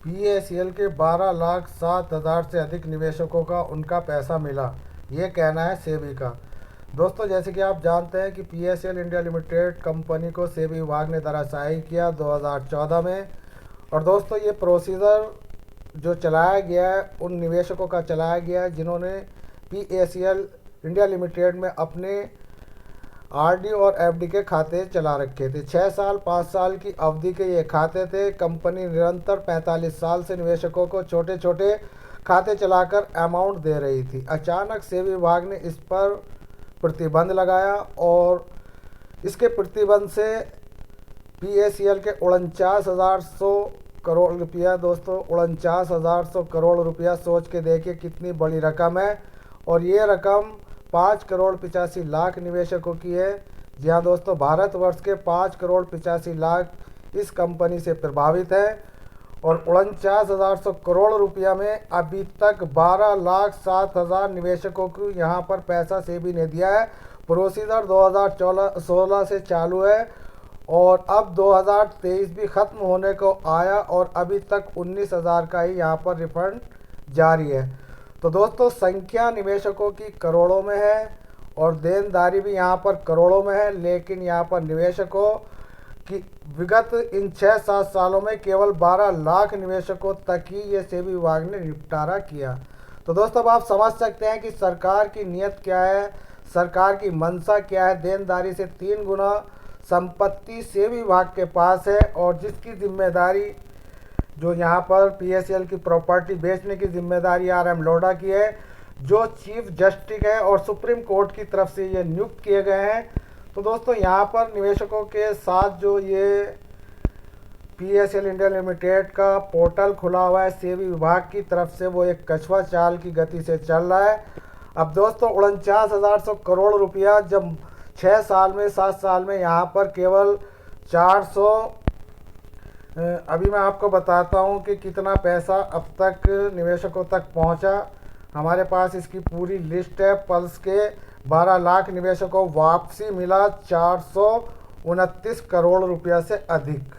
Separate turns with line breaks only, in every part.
PSL के 12,07,000 से अधिक निवेशकों का उनका पैसा मिला, ये कहना है सेबी का। दोस्तों, जैसे कि आप जानते हैं कि पीएसएल इंडिया लिमिटेड कंपनी को सेबी विभाग ने धराशायी किया 2014 में। और दोस्तों, ये प्रोसीजर जो चलाया गया है उन निवेशकों का चलाया गया है जिन्होंने पीएसएल इंडिया लिमिटेड में अपने आरडी और एफडी के खाते चला रखे थे। 6 साल 5 साल की अवधि के ये खाते थे। कंपनी निरंतर 45 साल से निवेशकों को छोटे छोटे खाते चलाकर अमाउंट दे रही थी। अचानक सेबी विभाग ने इस पर प्रतिबंध लगाया और इसके प्रतिबंध से पीएसएल के 49,100 करोड़ रुपया, दोस्तों 49,100 करोड़ रुपया, सोच के देखिए कितनी बड़ी रकम है। और ये रकम 5,85,00,000 निवेशकों की है। जी हाँ दोस्तों, भारतवर्ष के 5,85,00,000 इस कंपनी से प्रभावित है। और 49,100 करोड़ रुपया में अभी तक 12,07,000 निवेशकों को यहाँ पर पैसा सेबी ने दिया है। प्रोसीजर 2016 से चालू है और अब 2023 भी ख़त्म होने को आया और अभी तक 19,000 का ही यहाँ पर रिफंड जारी है। तो दोस्तों, संख्या निवेशकों की करोड़ों में है और देनदारी भी यहाँ पर करोड़ों में है, लेकिन यहाँ पर निवेशकों की विगत इन 6-7 सालों में केवल 12 लाख निवेशकों तक ही ये सेबी विभाग ने निपटारा किया। तो दोस्तों, अब आप समझ सकते हैं कि सरकार की नीयत क्या है, सरकार की मंशा क्या है। देनदारी से 3 गुना संपत्ति सेबी विभाग के पास है और जिसकी जिम्मेदारी जो यहाँ पर पीएसएल की प्रॉपर्टी बेचने की जिम्मेदारी आरएम लोढ़ा की है, जो चीफ जस्टिस है और सुप्रीम कोर्ट की तरफ से ये नियुक्त किए गए हैं। तो दोस्तों, यहाँ पर निवेशकों के साथ जो ये पीएसएल इंडिया लिमिटेड का पोर्टल खुला हुआ है सेबी विभाग की तरफ से, वो एक कछुआ चाल की गति से चल रहा है। अब दोस्तों, 49,100 करोड़ रुपया जब 6 साल में 7 साल में यहाँ पर केवल 400, अभी मैं आपको बताता हूँ कि कितना पैसा अब तक निवेशकों तक पहुँचा। हमारे पास इसकी पूरी लिस्ट है। पल्स के 12 लाख निवेशकों को वापसी मिला 429 करोड़ रुपया से अधिक।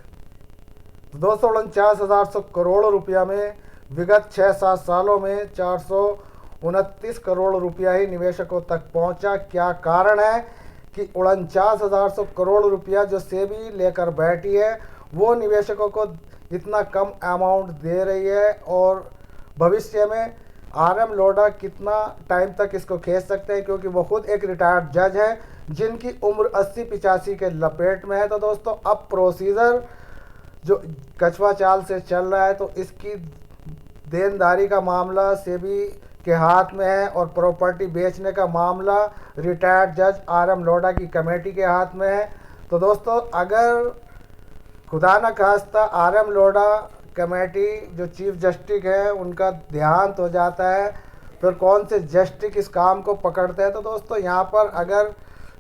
तो दोस्तों, 49,100 करोड़ रुपया में विगत 6-7 सालों में 429 करोड़ रुपया ही निवेशकों तक पहुंचा। क्या कारण है कि 49,100 करोड़ रुपया जो सेबी लेकर बैठी है वो निवेशकों को इतना कम अमाउंट दे रही है और भविष्य में आरएम लोढ़ा कितना टाइम तक इसको खींच सकते हैं, क्योंकि वो खुद एक रिटायर्ड जज है जिनकी उम्र 80-85 के लपेट में है। तो दोस्तों, अब प्रोसीजर जो कछुआ चाल से चल रहा है तो इसकी देनदारी का मामला सेबी के हाथ में है और प्रॉपर्टी बेचने का मामला रिटायर्ड जज आरएम लोढ़ा की कमेटी के हाथ में है। तो दोस्तों, अगर खुदा न खास्ता आरएम लोढ़ा कमेटी जो चीफ जस्टिस है उनका देहांत हो जाता है, फिर कौन से जस्टिस इस काम को पकड़ते हैं। तो दोस्तों, यहाँ पर अगर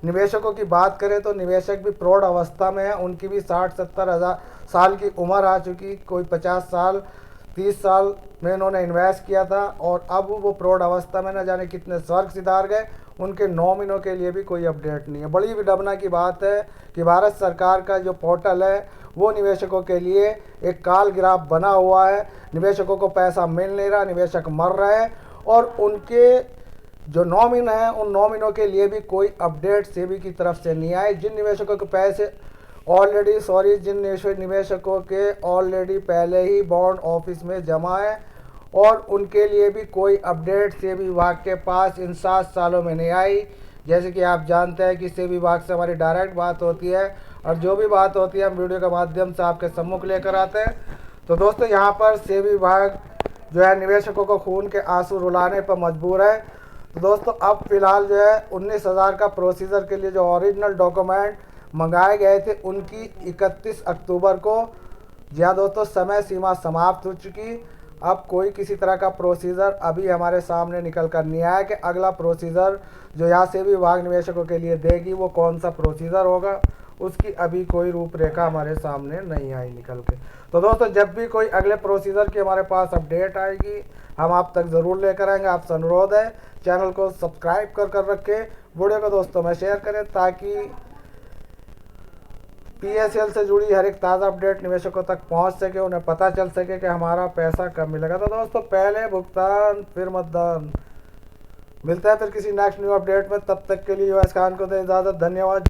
निवेशकों की बात करें तो निवेशक भी प्रौढ़ अवस्था में है। उनकी भी 60-70 साल की उम्र आ चुकी, कोई 50 साल 30 साल में इन्होंने इन्वेस्ट किया था और अब वो प्रौढ़ अवस्था में न जाने कितने स्वर्ग सिधार गए। उनके नॉमिनों के लिए भी कोई अपडेट नहीं है। बड़ी विडंबना की बात है कि भारत सरकार का जो पोर्टल है वो निवेशकों के लिए एक काल गिराफ बना हुआ है। निवेशकों को पैसा मिल नहीं रहा, निवेशक मर रहे हैं और उनके जो नॉमिन हैं उन नॉमिनों के लिए भी कोई अपडेट सेबी की तरफ से नहीं आए। जिन निवेशकों के पैसे जिन निवेशकों के ऑलरेडी पहले ही बॉन्ड ऑफिस में जमा है और उनके लिए भी कोई अपडेट सेबी विभाग के पास इन 7 सालों में नहीं आई। जैसे कि आप जानते हैं कि सेबी विभाग से हमारी डायरेक्ट बात होती है और जो भी बात होती है हम वीडियो के माध्यम से आपके सम्मुख लेकर आते हैं। तो दोस्तों, यहाँ पर सेबी विभाग जो है निवेशकों को खून के आंसू रुलाने पर मजबूर है। तो दोस्तों, अब फिलहाल जो है 19,000 का प्रोसीजर के लिए जो ओरिजिनल डॉक्यूमेंट मंगाए गए थे उनकी 31 अक्टूबर को, जी हाँ दोस्तों, समय सीमा समाप्त हो चुकी। अब कोई किसी तरह का प्रोसीजर अभी हमारे सामने निकल कर नहीं आया कि अगला प्रोसीजर जो यहाँ से भी विभाग निवेशकों के लिए देगी वो कौन सा प्रोसीजर होगा, उसकी अभी कोई रूपरेखा हमारे सामने नहीं आई निकल के। तो दोस्तों, जब भी कोई अगले प्रोसीजर की हमारे पास अपडेट आएगी हम आप तक ज़रूर लेकर आएंगे। आपसे अनुरोध है चैनल को सब्सक्राइब कर रखें, वीडियो को दोस्तों में शेयर करें ताकि पीएसएल से जुड़ी हर एक ताज़ा अपडेट निवेशकों तक पहुंच सके, उन्हें पता चल सके कि हमारा पैसा कब मिलेगा। तो दोस्तों, पहले भुगतान फिर मतदान। मिलता है फिर किसी नेक्स्ट न्यू अपडेट में, तब तक के लिए यूएस खान को दे इजाज़त। धन्यवाद।